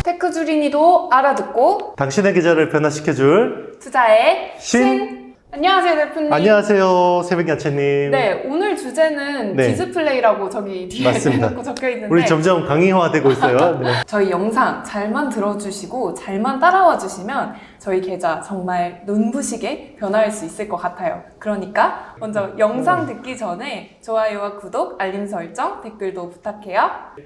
테크 주린이도 알아듣고 당신의 계좌를 변화시켜줄 투자의 신. 안녕하세요 대표님. 안녕하세요 새벽야채님. 네, 오늘 주제는 네. 디스플레이라고 저기 뒤에 맞습니다. 대놓고 적혀 있는데 우리 점점 강의화되고 있어요. 네. 저희 영상 잘만 들어주시고 잘만 따라와 주시면 저희 계좌 정말 눈부시게 변화할 수 있을 것 같아요. 그러니까 먼저 영상 듣기 전에 좋아요와 구독, 알림 설정, 댓글도 부탁해요.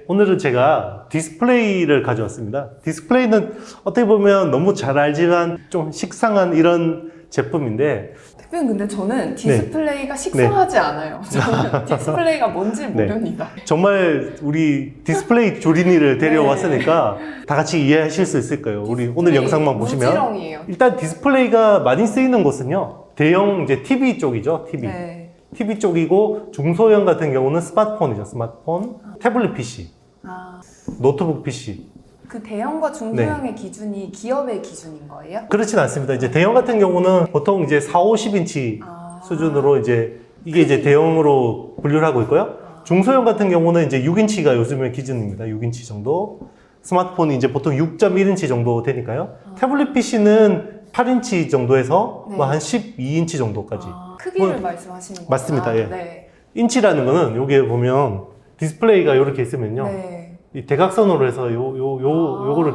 오늘은 제가 디스플레이를 가져왔습니다. 디스플레이는 어떻게 보면 너무 잘 알지만 좀 식상한 이런 제품인데, 대표님 근데 저는 디스플레이가 식상하지 않아요. 저는 디스플레이가 뭔지 모릅니다. 정말 우리 디스플레이 조린이를 데려왔으니까 다 같이 이해하실 수 있을 거예요. 우리 오늘 영상만 보시면. 무지렁이에요. 일단 디스플레이가 많이 쓰이는 곳은요, 대형 이제 TV 쪽이죠. TV. 네. TV 쪽이고, 중소형 같은 경우는 스마트폰이죠. 스마트폰, 태블릿 PC, 아, 노트북 PC. 그 대형과 중소형의 기준이 기업의 기준인 거예요? 그렇진 않습니다. 이제 대형 같은 경우는 보통 이제 4, 50인치 수준으로 이제 이게 이제 대형으로 분류를 하고 있고요. 중소형 같은 경우는 이제 6인치가 요즘의 기준입니다. 6인치 정도. 스마트폰이 이제 보통 6.1인치 정도 되니까요. 태블릿 PC는 8인치 정도에서 네. 뭐 한 12인치 정도까지. 크기를 뭐, 말씀하시는 거예요? 맞습니다. 예. 네. 인치라는 거는 여기에 보면 디스플레이가 이렇게 있으면요. 네. 이 대각선으로 해서 요거를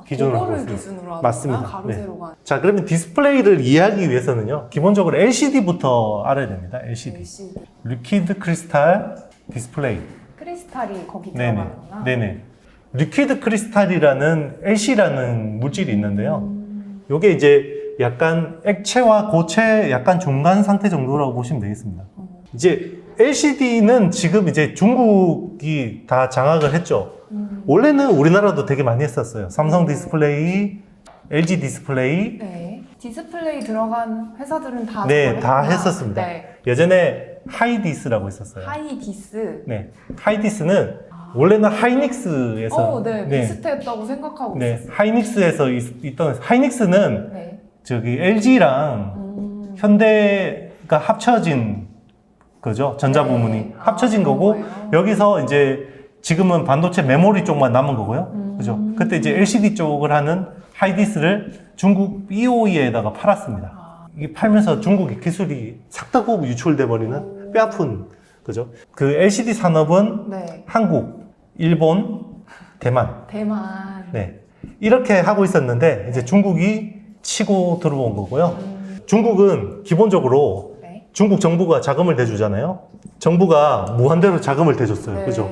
기준으로 하고 그거를 있어요. 기준으로 하는 맞습니다. 가로 네. 세로가. 자, 그러면 디스플레이를 이해하기 위해서는요, 기본적으로 LCD부터 알아야 됩니다. LCD. 리퀴드 크리스탈 디스플레이. 크리스탈이 거기 네네. 들어가는구나. 네네. 리퀴드 크리스탈이라는 LC라는 물질이 있는데요. 요게 이제 약간 액체와 고체 약간 중간 상태 정도라고 보시면 되겠습니다. 이제 LCD는 지금 이제 중국이 다 장악을 했죠. 원래는 우리나라도 되게 많이 했었어요. 삼성 디스플레이, LG 디스플레이. 네. 디스플레이 들어간 회사들은 다 네, 저걸 다 했구나. 했었습니다. 네. 예전에 하이디스라고 있었어요. 하이디스. 네. 하이디스는 원래는 하이닉스에서. 네. 비슷했다고 생각하고 네. 있었어요. 하이닉스에서 있던, 하이닉스는 네. 저기 LG랑 현대가 합쳐진 거죠. 전자 부문이 네. 합쳐진 그런 거고, 거예요? 여기서 이제 지금은 반도체 메모리 쪽만 남은 거고요. 그죠? 그때 이제 LCD 쪽을 하는 하이디스를 중국 BOE에다가 팔았습니다. 이게 팔면서 중국의 기술이 싹다고 유출돼 버리는 뼈아픈 그죠? 그 LCD 산업은 네. 한국, 일본, 대만. 대만. 네. 이렇게 하고 있었는데 이제 중국이 치고 들어온 거고요. 중국은 기본적으로 네. 중국 정부가 자금을 대주잖아요. 정부가 무한대로 자금을 대줬어요. 네. 그죠?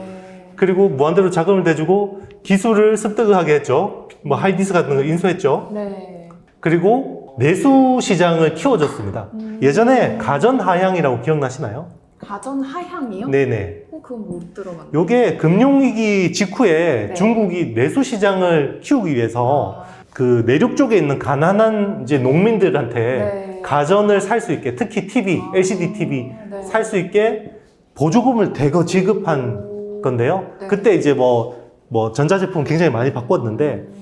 그리고 무한대로 자금을 대주고 기술을 습득하게 했죠. 뭐 하이디스 같은 거 인수했죠. 네. 그리고 내수 시장을 키워줬습니다. 예전에 가전하향이라고 기억나시나요? 가전 하향이요? 네네. 그건 못 들어봤는데. 요게 금융위기 직후에 네. 중국이 내수 시장을 키우기 위해서 그 내륙 쪽에 있는 가난한 이제 농민들한테 네. 가전을 살 수 있게, 특히 TV, LCD TV 네. 살 수 있게 보조금을 대거 지급한 건데요. 네. 그때 이제 뭐 전자제품 굉장히 많이 바꿨는데,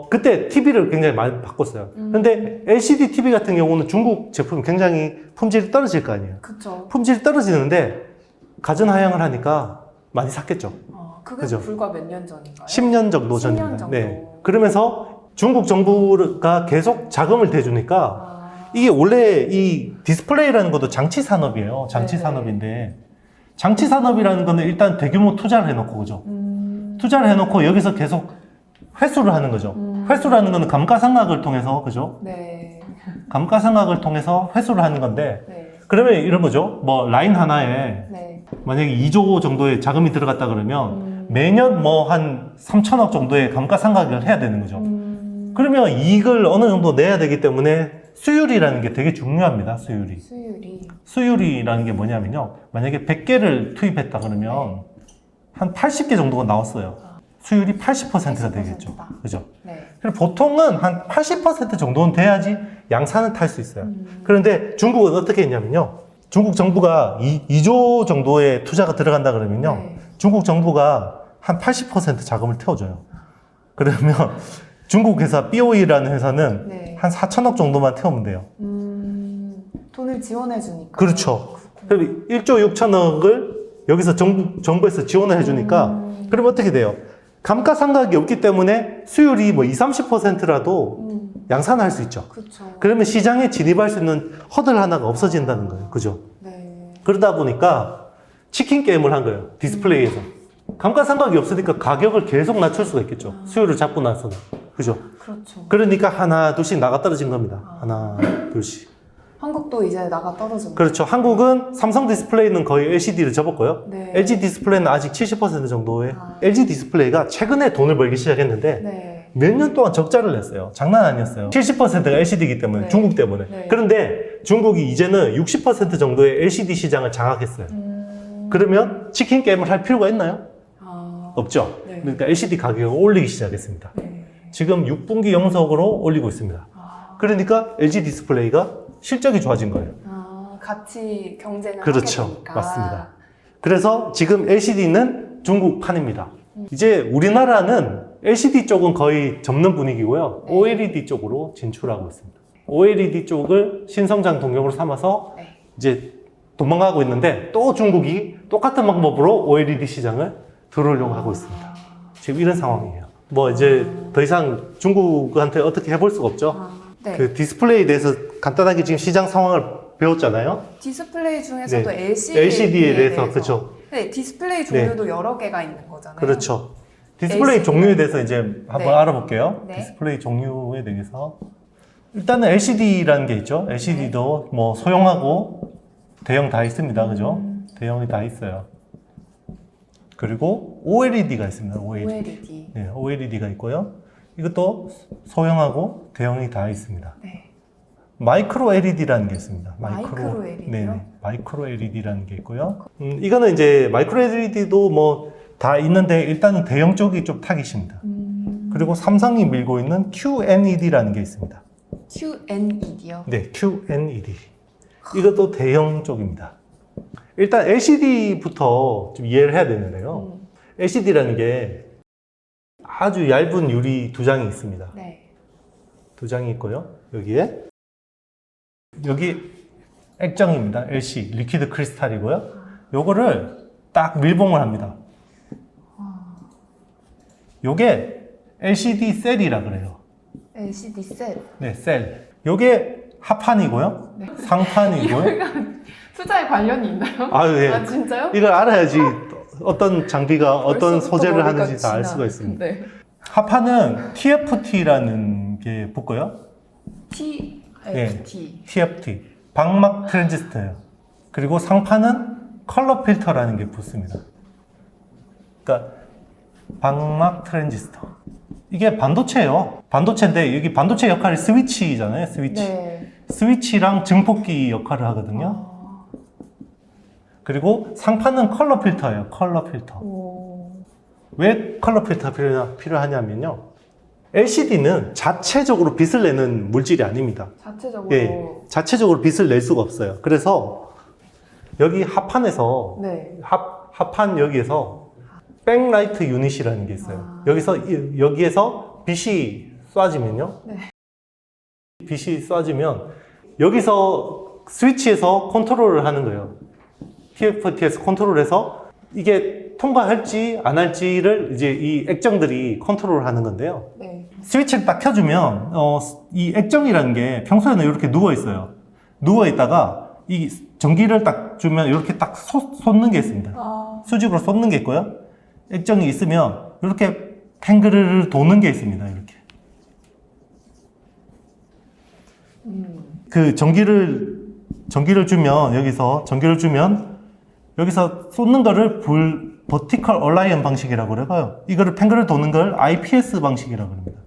그때 TV를 굉장히 많이 바꿨어요. 근데 LCD TV 같은 경우는 중국 제품이 굉장히 품질이 떨어질 거 아니에요. 그쵸. 품질이 떨어지는데 가전하향을 하니까 많이 샀겠죠. 그게 그죠. 불과 몇 년 전인가요? 10년 정도 10년 전입니다. 정도. 네. 그러면서 중국 정부가 계속 자금을 대주니까 이게 원래 이 디스플레이라는 것도 장치 산업이에요. 장치 네. 산업인데 장치 산업이라는 거는 일단 대규모 투자를 해놓고 그죠. 투자를 해놓고 여기서 계속 회수를 하는 거죠. 회수라는 거는 감가상각을 통해서 그죠. 네. 감가상각을 통해서 회수를 하는 건데 네. 그러면 이런 거죠. 뭐 라인 하나에 네. 만약에 2조 정도의 자금이 들어갔다 그러면 매년 뭐 한 3천억 정도의 감가상각을 해야 되는 거죠. 그러면 이익을 어느 정도 내야 되기 때문에 수율이라는 게 되게 중요합니다. 수율이라는 게 뭐냐면요. 만약에 100개를 투입했다 그러면 한 80개 정도가 나왔어요. 수율이 80%가 되겠죠. 그죠? 네. 그래서 보통은 한 80% 정도는 돼야지 양산을 탈 수 있어요. 그런데 중국은 어떻게 했냐면요. 중국 정부가 2조 정도의 투자가 들어간다 그러면요. 네. 중국 정부가 한 80% 자금을 태워줘요. 그러면 중국 회사 BOE라는 회사는 네. 한 4천억 정도만 태우면 돼요. 돈을 지원해 주니까. 그렇죠. 그럼 1조 6천억을 여기서 정부에서 지원을 해주니까 그러면 어떻게 돼요? 감가상각이 없기 때문에 수율이 뭐 20, 30%라도 양산할 수 있죠. 그렇죠. 그러면 시장에 진입할 수 있는 허들 하나가 없어진다는 거예요. 그죠? 네. 그러다 보니까 치킨 게임을 한 거예요. 디스플레이에서. 감가상각이 없으니까 가격을 계속 낮출 수가 있겠죠. 수요를 잡고 나서는. 그죠? 그렇죠. 그러니까 하나, 둘씩 나가 떨어진 겁니다. 하나, 둘씩. 한국도 이제 나가 떨어지고. 그렇죠. 한국은 삼성 디스플레이는 거의 LCD를 접었고요. 네. LG 디스플레이는 아직 70% 정도의 LG 디스플레이가 최근에 돈을 벌기 시작했는데 네. 몇 년 동안 적자를 냈어요. 장난 아니었어요. 70%가 LCD이기 때문에, 네. 중국 때문에. 네. 그런데 중국이 이제는 60% 정도의 LCD 시장을 장악했어요. 그러면 치킨 게임을 할 필요가 있나요? 없죠. 네. 그러니까 LCD 가격을 올리기 시작했습니다. 네. 지금 6분기 영속으로 올리고 있습니다. 그러니까 LG 디스플레이가 실적이 좋아진 거예요. 같이 경쟁을 그렇죠. 하게 되니까. 맞습니다. 그래서 지금 LCD는 중국판입니다. 이제 우리나라는 LCD 쪽은 거의 접는 분위기고요. 네. OLED 쪽으로 진출하고 있습니다. OLED 쪽을 신성장 동력으로 삼아서 네. 이제 도망가고 있는데 또 중국이 똑같은 방법으로 OLED 시장을 들어오려고 하고 있습니다. 지금 이런 상황이에요. 뭐 이제 더 이상 중국한테 어떻게 해볼 수가 없죠. 네. 그 디스플레이에 대해서 간단하게 지금 시장 상황을 배웠잖아요. 디스플레이 중에서도 네. LCD에 LCD에 대해서 그렇죠. 네, 디스플레이 종류도 여러 개가 있는 거잖아요. 그렇죠. 디스플레이 LCD. 종류에 대해서 이제 한번 네. 알아볼게요. 네. 디스플레이 종류에 대해서. 일단은 LCD라는 게 있죠. LCD도 뭐 소형하고 대형 다 있습니다. 그죠? 대형이 다 있어요. 그리고 OLED가 있습니다. OLED. 네, OLED가 있고요. 이것도 소형하고 대형이 다 있습니다. 네. 마이크로 LED라는 게 있습니다. 마이크로 LED 요? 네, 마이크로 LED라는 게 있고요. 이거는 이제 마이크로 LED도 뭐 다 있는데 일단은 대형 쪽이 좀 타깃입니다. 그리고 삼성이 밀고 있는 QNED라는 게 있습니다. QNED요? 네, QNED. 이것도 대형 쪽입니다. 일단 LCD부터 좀 이해를 해야 되는데요. LCD라는 게 아주 얇은 유리 두 장이 있습니다. 네. 두 장이 있고요. 여기에 여기 액정입니다. LC 리퀴드 크리스탈이고요. 요거를 딱 밀봉을 합니다. 요게 LCD 셀이라 그래요. LCD 셋. 네, 셀. 요게 하판이고요. 네. 상판이고요. 투자에 관련이 있나요? 아유, 예. 아, 진짜요? 이걸 알아야지 어떤 장비가 어떤 벌써부터 소재를 머리가 하는지 다 알 지나. 수가 있습니다. 네. 하판은 TFT라는 게 붙고요. TFT. TFT. 방막 트랜지스터예요. 그리고 상판은 컬러 필터라는 게 붙습니다. 그러니까 방막 트랜지스터. 이게 반도체예요. 반도체인데 여기 반도체 역할이 스위치잖아요. 스위치. 네. 스위치랑 증폭기 역할을 하거든요. 그리고 상판은 컬러 필터예요. 컬러 필터. 왜 컬러 필터 필요하냐면요. LCD는 자체적으로 빛을 내는 물질이 아닙니다. 자체적으로. 예, 자체적으로 빛을 낼 수가 없어요. 그래서 여기 하판에서 네. 하판 여기에서 백라이트 유닛이라는 게 있어요. 여기에서 빛이 쏴지면요. 네. 빛이 쏴지면 여기서 스위치에서 컨트롤을 하는 거예요. TFT에서 컨트롤해서 이게 통과할지 안 할지를 이제 이 액정들이 컨트롤을 하는 건데요. 네. 스위치를 딱 켜주면 이 액정이라는 게 평소에는 이렇게 누워 있어요. 누워 있다가 이 전기를 딱 주면 이렇게 딱 솟는 게 있습니다. 수직으로 솟는 게 있고요. 액정이 있으면 이렇게 탱그르르 도는 게 있습니다. 이렇게. 그 전기를 주면 여기서 쏟는 거를 버티컬 얼라이언 방식이라고 그래요. 이거를 탱글을 도는 걸 IPS 방식이라고 합니다.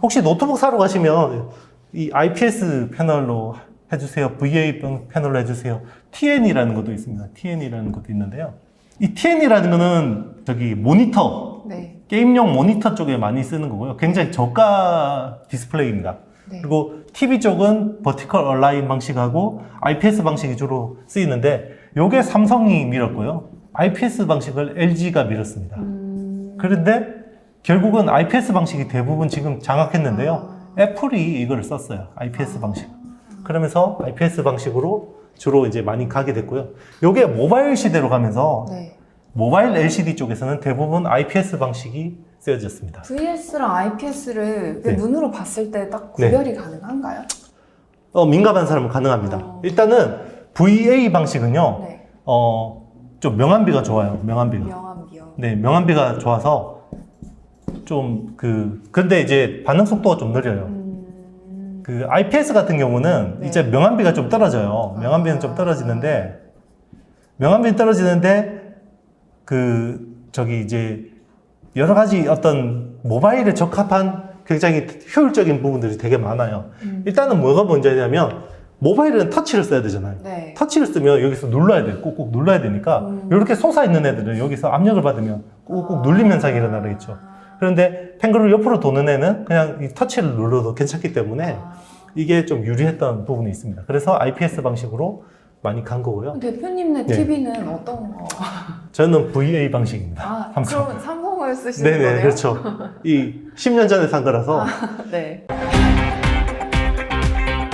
혹시 노트북 사러 가시면 이 IPS 패널로 해주세요. VA 패널로 해주세요. TN이라는 것도 있습니다. TN이라는 것도 있는데요. 이 TN이라는 거는 저기 모니터, 네. 게임용 모니터 쪽에 많이 쓰는 거고요. 굉장히 저가 디스플레이입니다. 네. 그리고 TV 쪽은 버티컬 얼라인 방식하고 IPS 방식이 주로 쓰이는데 요게 삼성이 밀었고요. IPS 방식을 LG가 밀었습니다. 그런데 결국은 IPS 방식이 대부분 지금 장악했는데요. 애플이 이걸 썼어요. IPS 방식. 그러면서 IPS 방식으로 주로 이제 많이 가게 됐고요. 요게 모바일 시대로 가면서 네. 모바일 LCD 쪽에서는 대부분 IPS 방식이 쓰여졌습니다. VS랑 IPS를 네. 눈으로 봤을 때 딱 구별이 가능한가요? 민감한 사람은 가능합니다. 일단은 VA 방식은요, 네. 좀 명암비가 좋아요. 명암비가. 명암비요. 네, 명암비가 좋아서 근데 이제 반응 속도가 좀 느려요. 그 IPS 같은 경우는 네. 이제 명암비가 좀 떨어져요. 명암비는 좀 떨어지는데, 이제 여러 가지 어떤 모바일에 적합한 굉장히 효율적인 부분들이 되게 많아요. 일단은 뭐가 문제냐면, 모바일은 터치를 써야 되잖아요. 네. 터치를 쓰면 여기서 눌러야 돼요. 꾹꾹 눌러야 되니까, 이렇게 솟아있는 애들은 여기서 압력을 받으면 꾹꾹 눌림 현상이 일어나겠죠. 그런데 펭귄을 옆으로 도는 애는 그냥 이 터치를 눌러도 괜찮기 때문에 이게 좀 유리했던 부분이 있습니다. 그래서 IPS 방식으로 많이 간 거고요. 대표님네 네. TV는 어떤 거? 저는 VA 방식입니다. 삼성. 그럼 삼성을 쓰시는 네네, 거네요? 그렇죠. 이 10년 전에 산 거라서 네.